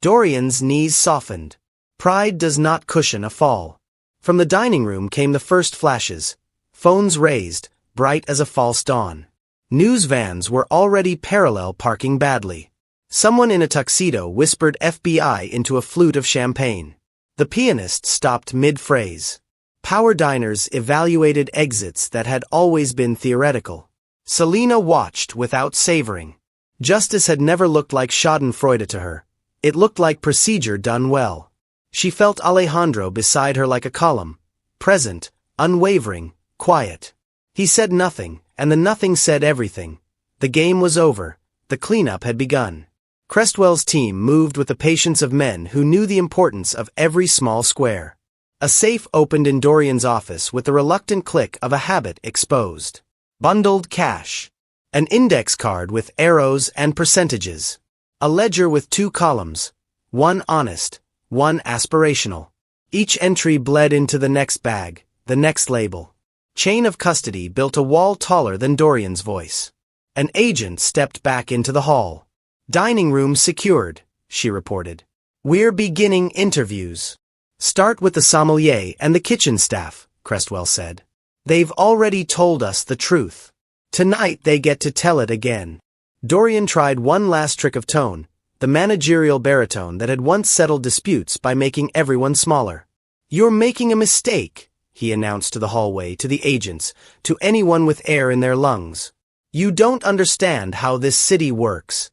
Dorian's knees softened. Pride does not cushion a fall. From the dining room came the first flashes. Phones raised, bright as a false dawn. News vans were already parallel parking badly. Someone in a tuxedo whispered FBI into a flute of champagne. The pianist stopped mid-phrase. Power diners evaluated exits that had always been theoretical. Selena watched without savoring. Justice had never looked like schadenfreude to her. It looked like procedure done well. She felt Alejandro beside her like a column, present, unwavering, quiet. He said nothing, and the nothing said everything. The game was over. The cleanup had begun. Crestwell's team moved with the patience of men who knew the importance of every small square. A safe opened in Dorian's office with the reluctant click of a habit exposed. Bundled cash. An index card with arrows and percentages. A ledger with 2 columns. One honest, one aspirational. Each entry bled into the next bag, the next label. Chain of custody built a wall taller than Dorian's voice. An agent stepped back into the hall. "Dining room secured," she reported. "We're beginning interviews." "Start with the sommelier and the kitchen staff," Crestwell said. "They've already told us the truth. Tonight they get to tell it again." Dorian tried one last trick of tone, the managerial baritone that had once settled disputes by making everyone smaller. "You're making a mistake," he announced to the hallway, to the agents, to anyone with air in their lungs. "You don't understand how this city works."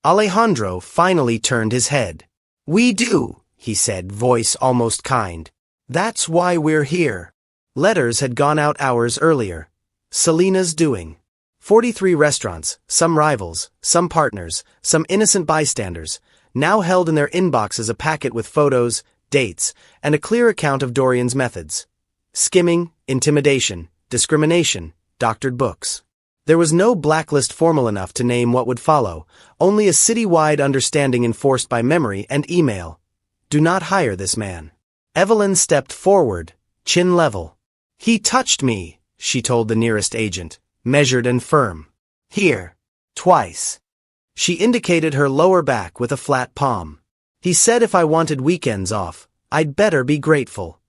Alejandro finally turned his head. "We do," he said, voice almost kind. "That's why we're here." Letters had gone out hours earlier. Selena's doing. 43 restaurants, some rivals, some partners, some innocent bystanders, now held in their inboxes a packet with photos, dates, and a clear account of Dorian's methods. Skimming, intimidation, discrimination, doctored books. There was no blacklist formal enough to name what would follow, only a city-wide understanding enforced by memory and email. Do not hire this man. Evelyn stepped forward, chin level. "He touched me," she told the nearest agent, measured and firm. "Here. Twice." She indicated her lower back with a flat palm. "He said if I wanted weekends off, I'd better be grateful."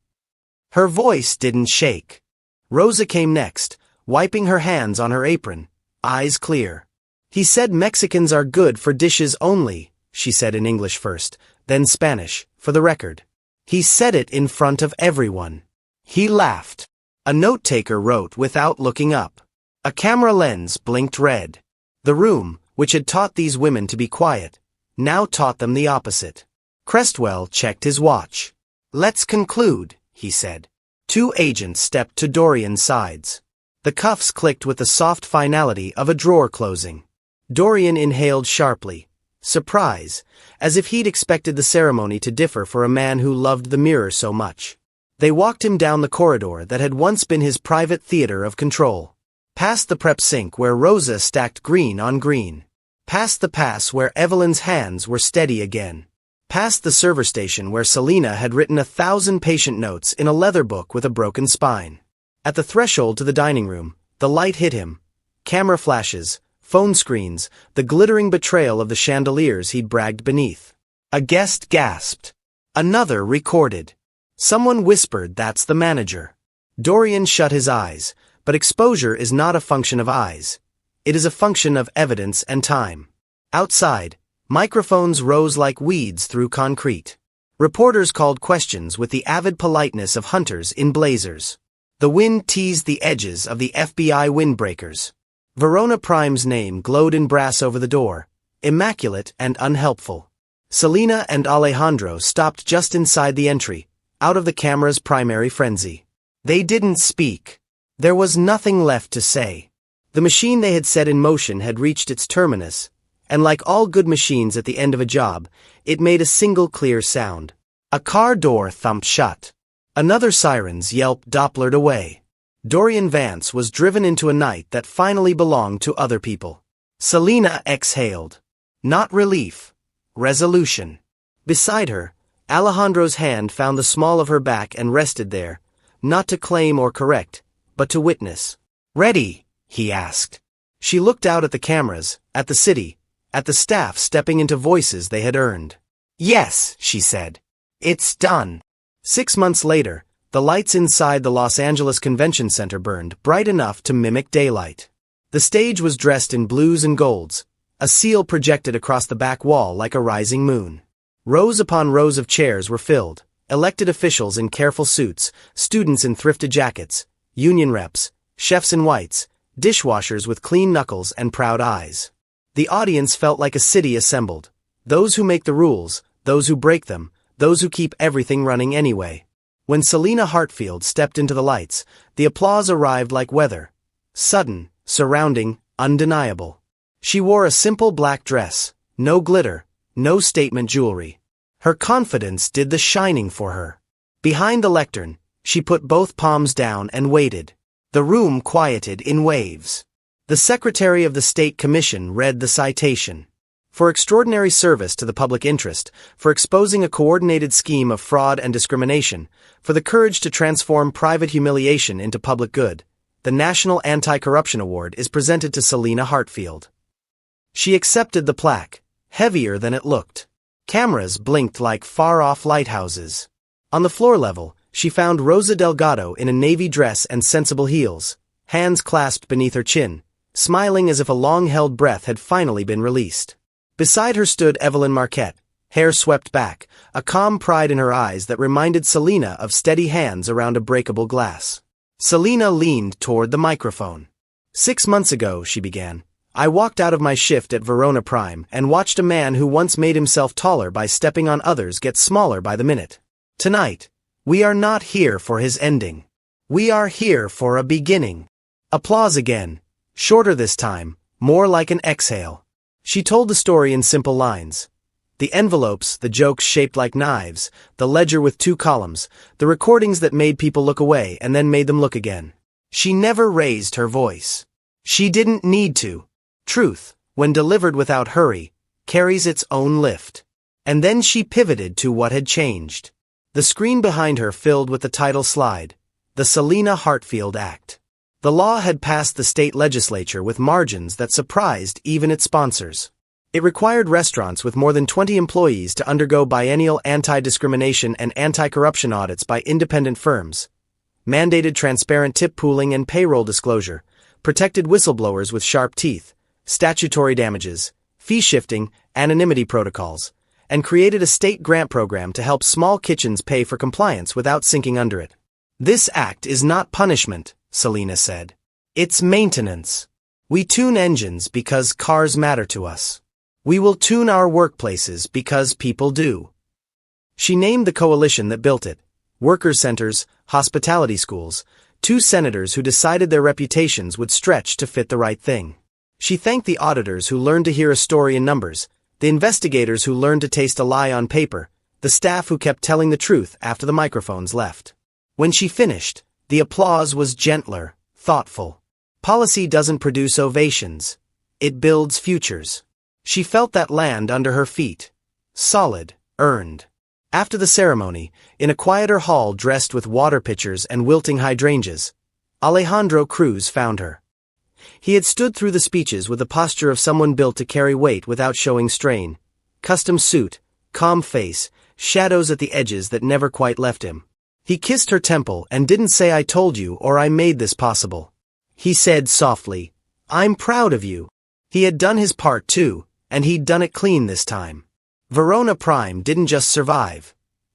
Her voice didn't shake. Rosa came next, wiping her hands on her apron, eyes clear. "He said Mexicans are good for dishes only," she said in English first, then Spanish, for the record. "He said it in front of everyone." He laughed. A note-taker wrote without looking up. A camera lens blinked red. The room, which had taught these women to be quiet, now taught them the opposite. Crestwell checked his watch. "Let's conclude," he said. Two agents stepped to Dorian's sides. The cuffs clicked with the soft finality of a drawer closing. Dorian inhaled sharply. Surprise, as if he'd expected the ceremony to differ for a man who loved the mirror so much. They walked him down the corridor that had once been his private theater of control. Past the prep sink where Rosa stacked green on green. Past the pass where Evelyn's hands were steady again. Past the server station where Selena had written 1,000 patient notes in a leather book with a broken spine. At the threshold to the dining room, the light hit him. Camera flashes, phone screens, the glittering betrayal of the chandeliers he'd bragged beneath. A guest gasped. Another recorded. Someone whispered, "That's the manager." Dorian shut his eyes, but exposure is not a function of eyes. It is a function of evidence and time. Outside, microphones rose like weeds through concrete. Reporters called questions with the avid politeness of hunters in blazers. The wind teased the edges of the FBI windbreakers. Verona Prime's name glowed in brass over the door, immaculate and unhelpful. Selena and Alejandro stopped just inside the entry, out of the camera's primary frenzy. They didn't speak. There was nothing left to say. The machine they had set in motion had reached its terminus, and like all good machines at the end of a job, it made a single clear sound. A car door thumped shut. Another siren's yelp Dopplered away. Dorian Vance was driven into a night that finally belonged to other people. Selena exhaled. Not relief. Resolution. Beside her, Alejandro's hand found the small of her back and rested there, not to claim or correct, but to witness. "Ready?" he asked. She looked out at the cameras, at the city, at the staff stepping into voices they had earned. "Yes," she said. "It's done." 6 months later, the lights inside the Los Angeles Convention Center burned bright enough to mimic daylight. The stage was dressed in blues and golds, a seal projected across the back wall like a rising moon. Rows upon rows of chairs were filled, elected officials in careful suits, students in thrifted jackets, union reps, chefs in whites, dishwashers with clean knuckles and proud eyes. The audience felt like a city assembled. Those who make the rules, those who break them, those who keep everything running anyway. When Selena Hartfield stepped into the lights, the applause arrived like weather. Sudden, surrounding, undeniable. She wore a simple black dress, no glitter, no statement jewelry. Her confidence did the shining for her. Behind the lectern, she put both palms down and waited. The room quieted in waves. The Secretary of the State Commission read the citation. For extraordinary service to the public interest, for exposing a coordinated scheme of fraud and discrimination, for the courage to transform private humiliation into public good, the National Anti-Corruption Award is presented to Selena Hartfield. She accepted the plaque, heavier than it looked. Cameras blinked like far-off lighthouses. On the floor level, she found Rosa Delgado in a navy dress and sensible heels, hands clasped beneath her chin, smiling as if a long-held breath had finally been released. Beside her stood Evelyn Marquette, hair swept back, a calm pride in her eyes that reminded Selena of steady hands around a breakable glass. Selena leaned toward the microphone. 6 months ago, she began, I walked out of my shift at Verona Prime and watched a man who once made himself taller by stepping on others get smaller by the minute. Tonight, we are not here for his ending. We are here for a beginning. Applause again, shorter this time, more like an exhale. She told the story in simple lines. The envelopes, the jokes shaped like knives, the ledger with 2 columns, the recordings that made people look away and then made them look again. She never raised her voice. She didn't need to. Truth, when delivered without hurry, carries its own lift. And then she pivoted to what had changed. The screen behind her filled with the title slide, The Selena Hartfield Act. The law had passed the state legislature with margins that surprised even its sponsors. It required restaurants with more than 20 employees to undergo biennial anti-discrimination and anti-corruption audits by independent firms, mandated transparent tip pooling and payroll disclosure, protected whistleblowers with sharp teeth, statutory damages, fee shifting, anonymity protocols, and created a state grant program to help small kitchens pay for compliance without sinking under it. This act is not punishment, Selena said. It's maintenance. We tune engines because cars matter to us. We will tune our workplaces because people do. She named the coalition that built it, workers' centers, hospitality schools, 2 senators who decided their reputations would stretch to fit the right thing. She thanked the auditors who learned to hear a story in numbers, the investigators who learned to taste a lie on paper, the staff who kept telling the truth after the microphones left. When she finished, the applause was gentler, thoughtful. Policy doesn't produce ovations. It builds futures. She felt that land under her feet. Solid, earned. After the ceremony, in a quieter hall dressed with water pitchers and wilting hydrangeas, Alejandro Cruz found her. He had stood through the speeches with the posture of someone built to carry weight without showing strain. Custom suit, calm face, shadows at the edges that never quite left him. He kissed her temple and didn't say I told you or I made this possible. He said softly, I'm proud of you. He had done his part too, and he'd done it clean this time. Verona Prime didn't just survive.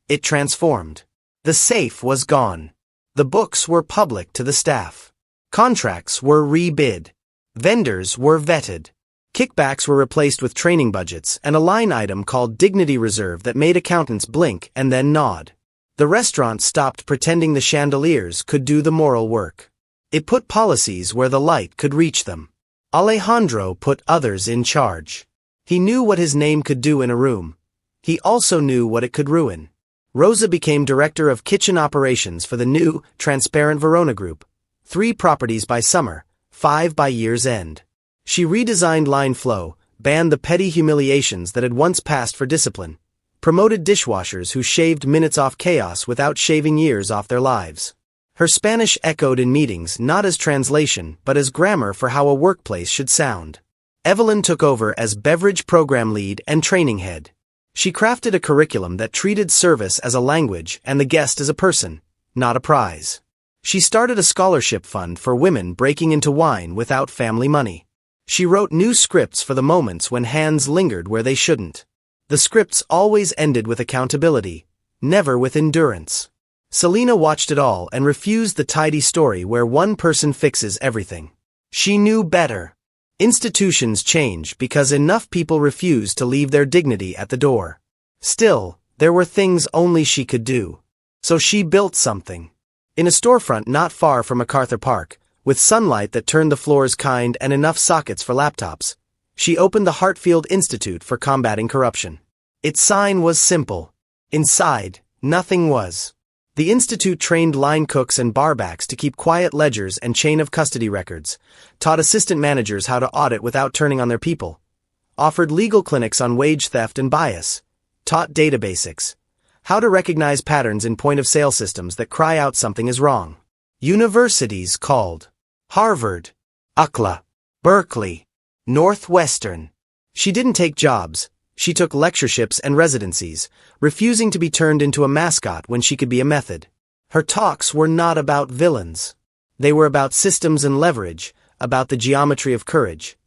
It transformed. The safe was gone. The books were public to the staff. Contracts were rebid. Vendors were vetted. Kickbacks were replaced with training budgets and a line item called Dignity Reserve that made accountants blink and then nod. The restaurant stopped pretending the chandeliers could do the moral work. It put policies where the light could reach them. Alejandro put others in charge. He knew what his name could do in a room. He also knew what it could ruin. Rosa became director of kitchen operations for the new, transparent Verona Group. 3 properties by summer, 5 by year's end. She redesigned line flow, banned the petty humiliations that had once passed for discipline, promoted dishwashers who shaved minutes off chaos without shaving years off their lives. Her Spanish echoed in meetings not as translation but as grammar for how a workplace should sound. Evelyn took over as beverage program lead and training head. She crafted a curriculum that treated service as a language and the guest as a person, not a prize. She started a scholarship fund for women breaking into wine without family money. She wrote new scripts for the moments when hands lingered where they shouldn't. The scripts always ended with accountability, never with endurance. Selena watched it all and refused the tidy story where one person fixes everything. She knew better. Institutions change because enough people refuse to leave their dignity at the door. Still, there were things only she could do. So she built something. In a storefront not far from MacArthur Park, with sunlight that turned the floors kind and enough sockets for laptops, she opened the Hartfield Institute for Combating Corruption. Its sign was simple. Inside, nothing was. The institute trained line cooks and barbacks to keep quiet ledgers and chain of custody records, taught assistant managers how to audit without turning on their people, offered legal clinics on wage theft and bias, taught data basics, how to recognize patterns in point-of-sale systems that cry out something is wrong. Universities called Harvard, UCLA, Berkeley, Northwestern. She didn't take jobs, she took lectureships and residencies, refusing to be turned into a mascot when she could be a method. Her talks were not about villains. They were about systems and leverage, about the geometry of courage.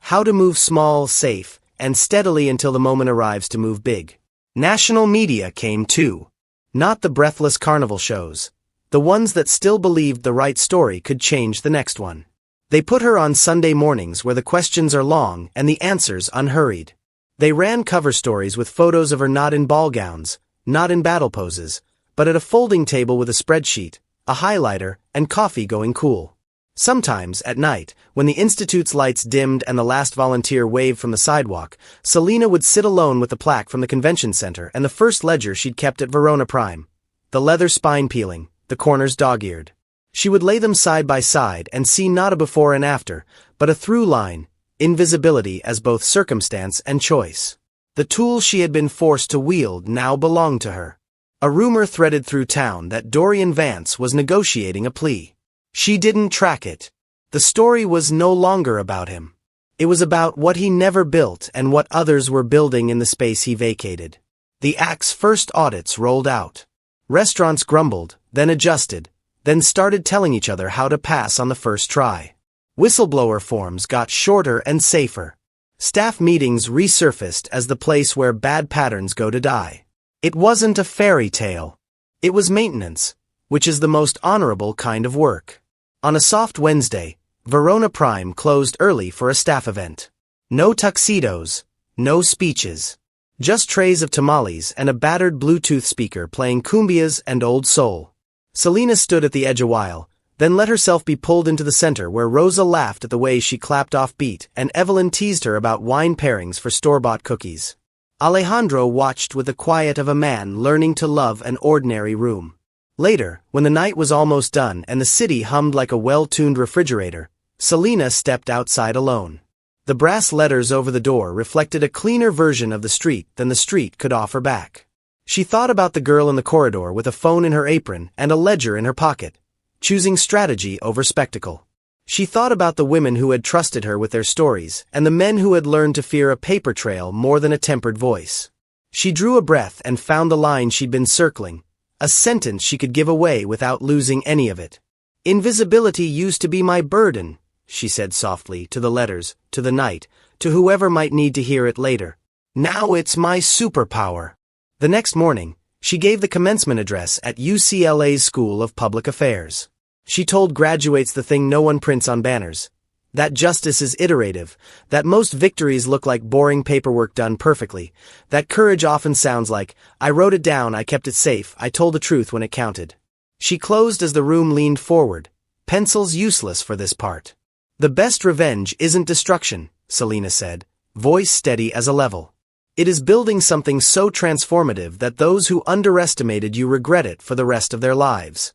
How to move small, safe, and steadily until the moment arrives to move big. National media came too. Not the breathless carnival shows. The ones that still believed the right story could change the next one. They put her on Sunday mornings where the questions are long and the answers unhurried. They ran cover stories with photos of her not in ball gowns, not in battle poses, but at a folding table with a spreadsheet, a highlighter, and coffee going cool. Sometimes, at night, when the Institute's lights dimmed and the last volunteer waved from the sidewalk, Selena would sit alone with the plaque from the convention center and the first ledger she'd kept at Verona Prime. The leather spine peeling, the corners dog-eared. She would lay them side by side and see not a before and after, but a through line, invisibility as both circumstance and choice. The tool she had been forced to wield now belonged to her. A rumor threaded through town that Dorian Vance was negotiating a plea. She didn't track it. The story was no longer about him. It was about what he never built and what others were building in the space he vacated. The ACT's first audits rolled out. Restaurants grumbled, then adjusted, then started telling each other how to pass on the first try. Whistleblower forms got shorter and safer. Staff meetings resurfaced as the place where bad patterns go to die. It wasn't a fairy tale. It was maintenance, which is the most honorable kind of work. On a soft Wednesday, Verona Prime closed early for a staff event. No tuxedos, no speeches. Just trays of tamales and a battered Bluetooth speaker playing cumbias and old soul. Selena stood at the edge a while, then let herself be pulled into the center where Rosa laughed at the way she clapped off beat and Evelyn teased her about wine pairings for store-bought cookies. Alejandro watched with the quiet of a man learning to love an ordinary room. Later, when the night was almost done and the city hummed like a well-tuned refrigerator, Selena stepped outside alone. The brass letters over the door reflected a cleaner version of the street than the street could offer back. She thought about the girl in the corridor with a phone in her apron and a ledger in her pocket, choosing strategy over spectacle. She thought about the women who had trusted her with their stories and the men who had learned to fear a paper trail more than a tempered voice. She drew a breath and found the line she'd been circling, a sentence she could give away without losing any of it. "Invisibility used to be my burden," she said softly, to the letters, to the night, to whoever might need to hear it later. "Now it's my superpower." The next morning, she gave the commencement address at UCLA's School of Public Affairs. She told graduates the thing no one prints on banners. That justice is iterative, that most victories look like boring paperwork done perfectly, that courage often sounds like, "I wrote it down, I kept it safe, I told the truth when it counted." She closed as the room leaned forward, pencils useless for this part. "The best revenge isn't destruction," Selena said, voice steady as a level. "It is building something so transformative that those who underestimated you regret it for the rest of their lives."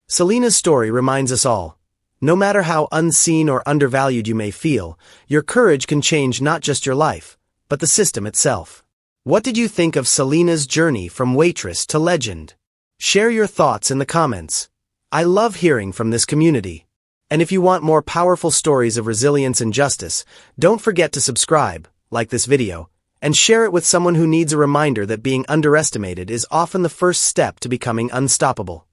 Selena's story reminds us all, no matter how unseen or undervalued you may feel, your courage can change not just your life, but the system itself. What did you think of Selena's journey from waitress to legend? Share your thoughts in the comments. I love hearing from this community. And if you want more powerful stories of resilience and justice, don't forget to subscribe, like this video, and share it with someone who needs a reminder that being underestimated is often the first step to becoming unstoppable.